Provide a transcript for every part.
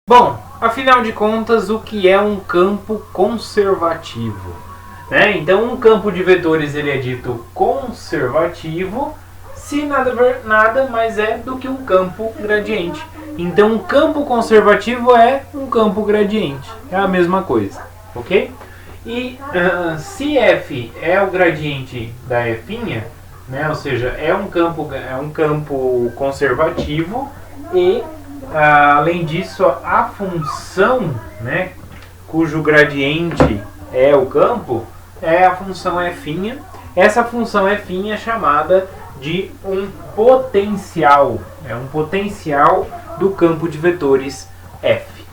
Bom, afinal de contas, o que é um campo conservativo? Então, um campo de vetores ele é dito conservativo se nada mais é do que um campo gradiente. Então, um campo conservativo é um campo gradiente. É a mesma coisa, ok? E se f é o gradiente da f', ou seja, é um campo conservativo e além disso, a função, cujo gradiente é o campo, é a função f'. Essa função f' é chamada de um potencial. É um potencial do campo de vetores f.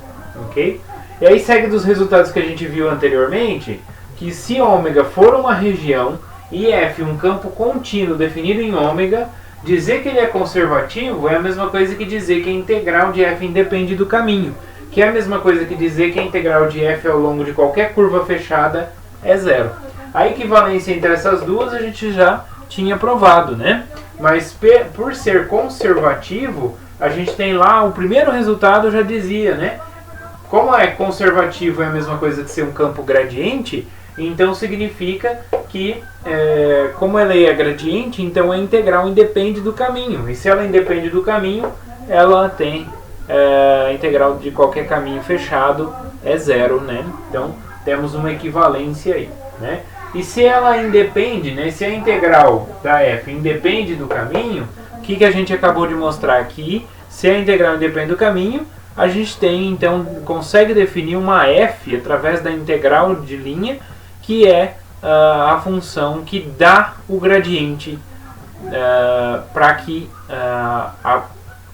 Ok? E aí segue dos resultados que a gente viu anteriormente, que se ômega for uma região e f um campo contínuo definido em ômega, dizer que ele é conservativo é a mesma coisa que dizer que a integral de f independe do caminho, que é a mesma coisa que dizer que a integral de f ao longo de qualquer curva fechada é zero. A equivalência entre essas duas a gente já tinha provado, Mas por ser conservativo, a gente tem lá, o primeiro resultado já dizia, Como é conservativo é a mesma coisa que ser um campo gradiente, então significa que, como ela é gradiente, então a integral independe do caminho. E se ela independe do caminho, ela tem a integral de qualquer caminho fechado é zero, Então temos uma equivalência aí, E se ela independe, se a integral da f independe do caminho, o que a gente acabou de mostrar aqui? Se a integral independe do caminho, a gente tem, então, consegue definir uma f através da integral de linha, que é a função que dá o gradiente para que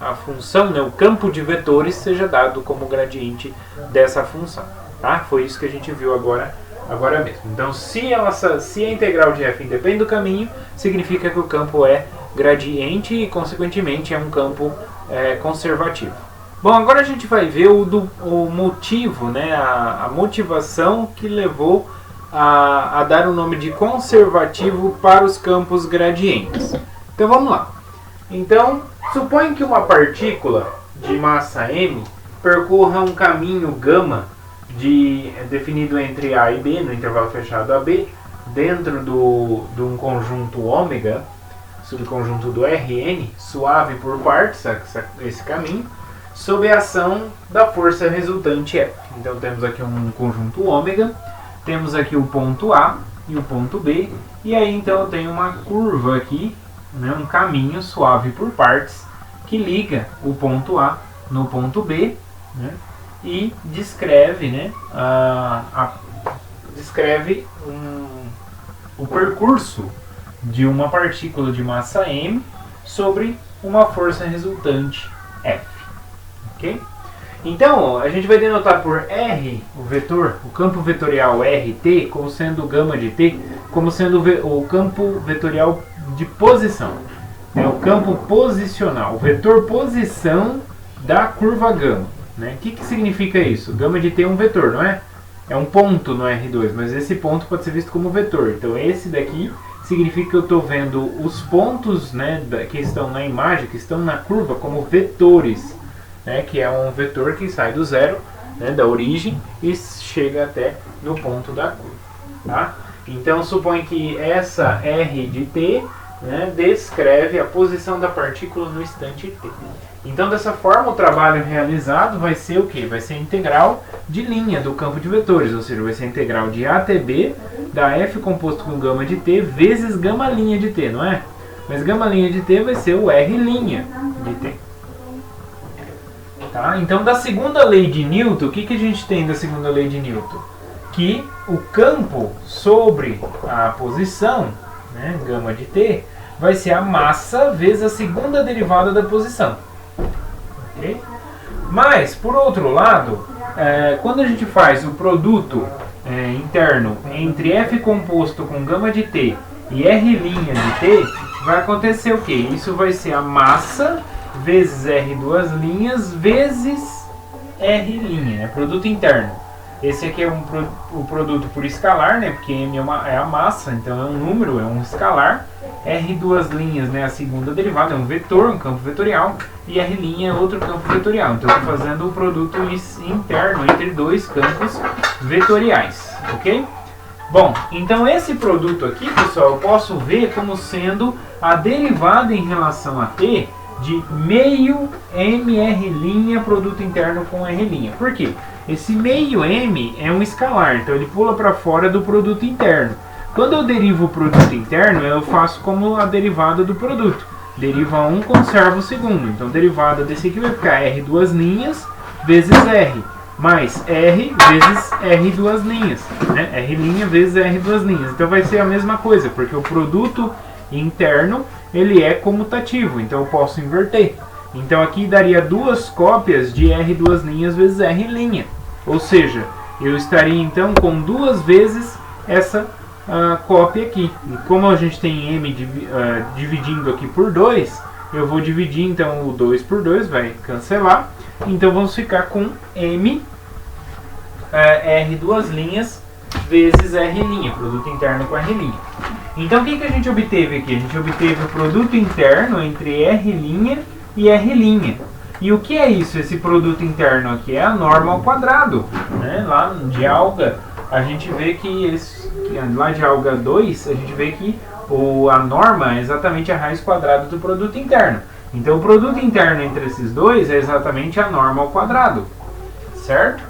a função, o campo de vetores, seja dado como gradiente dessa função. Tá? Foi isso que a gente viu agora mesmo. Então, se a integral de f independe do caminho, significa que o campo é gradiente e, consequentemente, é um campo conservativo. Bom, agora a gente vai ver o motivo, a motivação que levou a dar o nome de conservativo para os campos gradientes. Então vamos lá. Então, suponha que uma partícula de massa m percorra um caminho gama definido entre A e B, no intervalo fechado AB, dentro de um conjunto ômega, subconjunto do Rn, suave por partes, esse caminho, sob a ação da força resultante F. Então temos aqui um conjunto ômega, temos aqui o ponto A e o ponto B, e aí então eu tenho uma curva aqui, um caminho suave por partes, que liga o ponto A no ponto B, e descreve, o percurso de uma partícula de massa m sobre uma força resultante F. Ok? Então, a gente vai denotar por R, o vetor, o campo vetorial RT, como sendo gama de T, como sendo o campo vetorial de posição. É o campo posicional, o vetor posição da curva gama. O que significa isso? Gama de T é um vetor, não é? É um ponto no R2, mas esse ponto pode ser visto como vetor. Então, esse daqui significa que eu estou vendo os pontos que estão na imagem, que estão na curva, como vetores. Que é um vetor que sai do zero, da origem, e chega até no ponto da curva. Tá? Então, supõe que essa R de t descreve a posição da partícula no instante t. Então, dessa forma, o trabalho realizado vai ser o quê? Vai ser a integral de linha do campo de vetores, ou seja, vai ser a integral de ATB da F composto com gama de t vezes gama linha de t, não é? Mas gama linha de t vai ser o R linha de t. Tá? Então, da segunda lei de Newton, o que a gente tem da segunda lei de Newton? Que o campo sobre a posição, gama de t, vai ser a massa vezes a segunda derivada da posição. Okay? Mas, por outro lado, quando a gente faz o produto interno entre F composto com gama de t e R' de t, vai acontecer o quê? Isso vai ser a massa vezes R duas linhas vezes R', produto interno. Esse aqui é o produto por escalar, né? Porque M é a massa, então é um número, é um escalar. R duas linhas, né? A segunda derivada é um vetor, um campo vetorial. E R' é outro campo vetorial. Então eu estou fazendo o produto interno entre dois campos vetoriais, ok? Bom, então esse produto aqui, pessoal, eu posso ver como sendo a derivada em relação a T de meio MR' produto interno com R'. Por quê? Esse meio M é um escalar, então ele pula para fora do produto interno. Quando eu derivo o produto interno, eu faço como a derivada do produto. Deriva um, conserva o segundo. Então, derivada desse aqui vai ficar R duas linhas vezes R, mais R vezes R duas linhas, né? R' vezes R duas linhas. Então, vai ser a mesma coisa, porque o produto interno, ele é comutativo, então eu posso inverter. Então, aqui daria duas cópias de R duas linhas vezes R'. Ou seja, eu estaria, então, com duas vezes essa cópia aqui. E como a gente tem M dividindo aqui por 2, eu vou dividir então o 2 por 2, vai cancelar. Então vamos ficar com M R duas linhas vezes R', produto interno com R'. Então o que a gente obteve aqui? A gente obteve o produto interno entre R' e R'. E o que é isso, esse produto interno aqui? É a norma ao quadrado, né? Lá de alga, a gente vê que lá de alga 2, a gente vê que a norma é exatamente a raiz quadrada do produto interno. Então o produto interno entre esses dois é exatamente a norma ao quadrado, certo?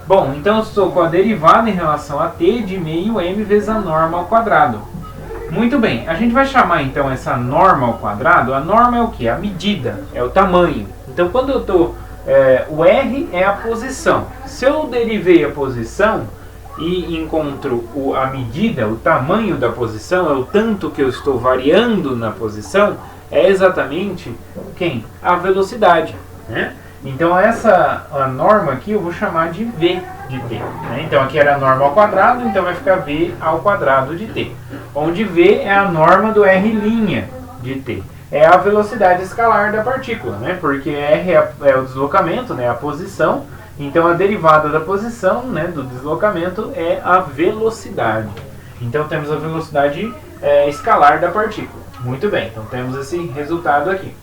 Bom, então eu estou com a derivada em relação a t de meio m vezes a norma ao quadrado. Muito bem, a gente vai chamar então essa norma ao quadrado, a norma é o que? A medida, é o tamanho. Então quando eu estou, o r é a posição. Se eu derivei a posição e encontro a medida, o tamanho da posição, é o tanto que eu estou variando na posição, é exatamente quem? A velocidade, né? Então a norma aqui eu vou chamar de v de t, né? Então aqui era a norma ao quadrado, então vai ficar v ao quadrado de t, onde v é a norma do r' de t. É a velocidade escalar da partícula, né? Porque r é o deslocamento, né? A posição. Então a derivada da posição, né, do deslocamento é a velocidade. Então temos a velocidade escalar da partícula. Muito bem, então temos esse resultado aqui.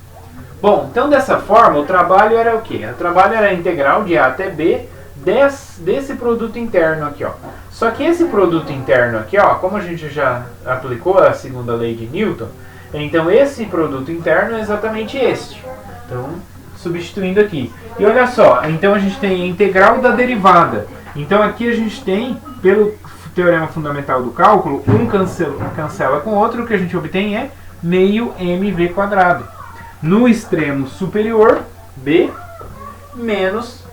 Bom, então dessa forma o trabalho era o quê? O trabalho era a integral de A até B desse produto interno aqui, ó. Só que esse produto interno aqui, ó, como a gente já aplicou a segunda lei de Newton, então esse produto interno é exatamente este. Então, substituindo aqui. E olha só, então a gente tem a integral da derivada. Então aqui a gente tem, pelo teorema fundamental do cálculo, um cancela com o outro, o que a gente obtém é meio mv quadrado. No extremo superior, b, menos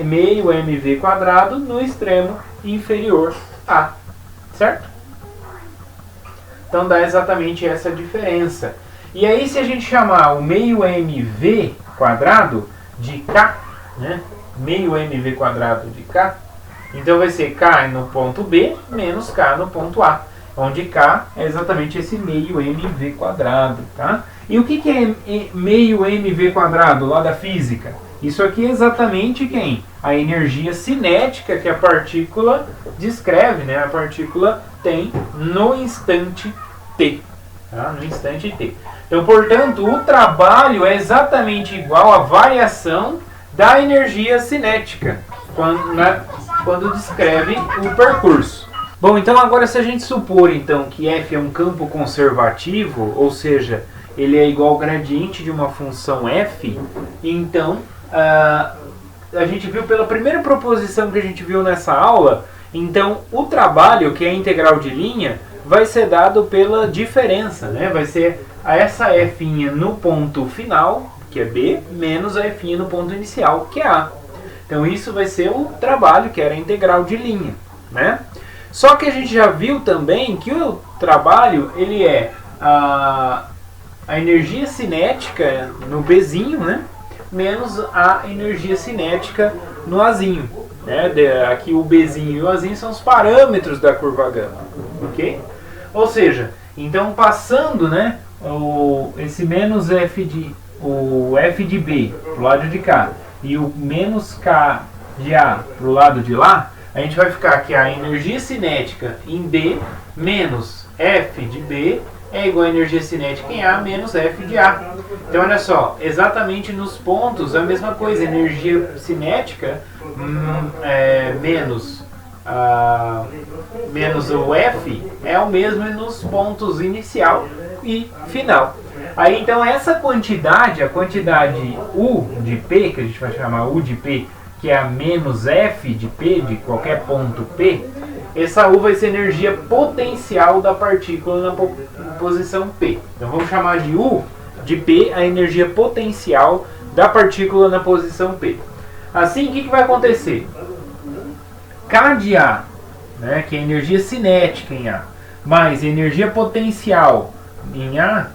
meio mv quadrado no extremo inferior, a. Certo? Então dá exatamente essa diferença. E aí se a gente chamar o meio mv quadrado de k, né? Meio mv quadrado de k, então vai ser k no ponto B menos k no ponto A, onde k é exatamente esse meio mv quadrado, tá? E o que é meio mv quadrado lá da física? Isso aqui é exatamente quem? A energia cinética que a partícula descreve, né? A partícula tem no instante t, tá? No instante t. Então, portanto, o trabalho é exatamente igual à variação da energia cinética quando descreve o percurso. Bom, então agora se a gente supor então que f é um campo conservativo, ou seja, ele é igual ao gradiente de uma função f, então a gente viu pela primeira proposição que a gente viu nessa aula, então o trabalho, que é a integral de linha, vai ser dado pela diferença, né? Vai ser essa f no ponto final, que é B, menos a f no ponto inicial, que é A. Então isso vai ser o trabalho, que era a integral de linha, né? Só que a gente já viu também que o trabalho, ele é a energia cinética no Bzinho, né? Menos a energia cinética no Azinho, né? Aqui o Bzinho e o Azinho são os parâmetros da curva gama, ok? Ou seja, então passando, né, esse menos o f de B para o lado de cá e o menos k de A para o lado de lá, a gente vai ficar que a energia cinética em B menos F de B é igual a energia cinética em A menos F de A. Então olha só, exatamente nos pontos a mesma coisa, energia cinética menos o F é o mesmo nos pontos inicial e final. Aí então essa quantidade, a quantidade U de P, que a gente vai chamar U de P, que é a menos F de P, de qualquer ponto P, essa U vai ser energia potencial da partícula na posição P. Então vamos chamar de U de P a energia potencial da partícula na posição P. Assim, o que vai acontecer? K de A, né, que é energia cinética em A, mais energia potencial em A,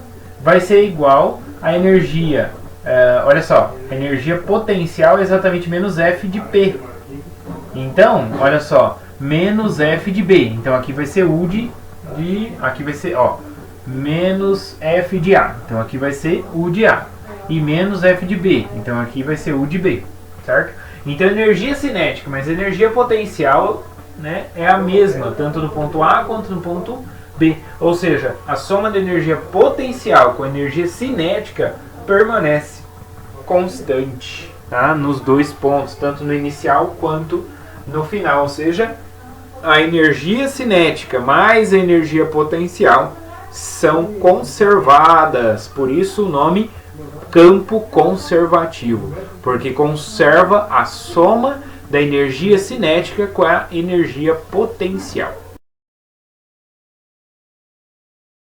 vai ser igual a energia, olha só, a energia potencial é exatamente menos F de P. Então, olha só, menos F de B. Então aqui vai ser U aqui vai ser, menos F de A. Então aqui vai ser U de A. E menos F de B. Então aqui vai ser U de B, certo? Então energia cinética mais energia potencial, né, é a mesma, tanto no ponto A quanto no ponto B. Ou seja, a soma da energia potencial com a energia cinética permanece constante, tá? Nos dois pontos, tanto no inicial quanto no final. Ou seja, a energia cinética mais a energia potencial são conservadas. Por isso o nome campo conservativo, porque conserva a soma da energia cinética com a energia potencial.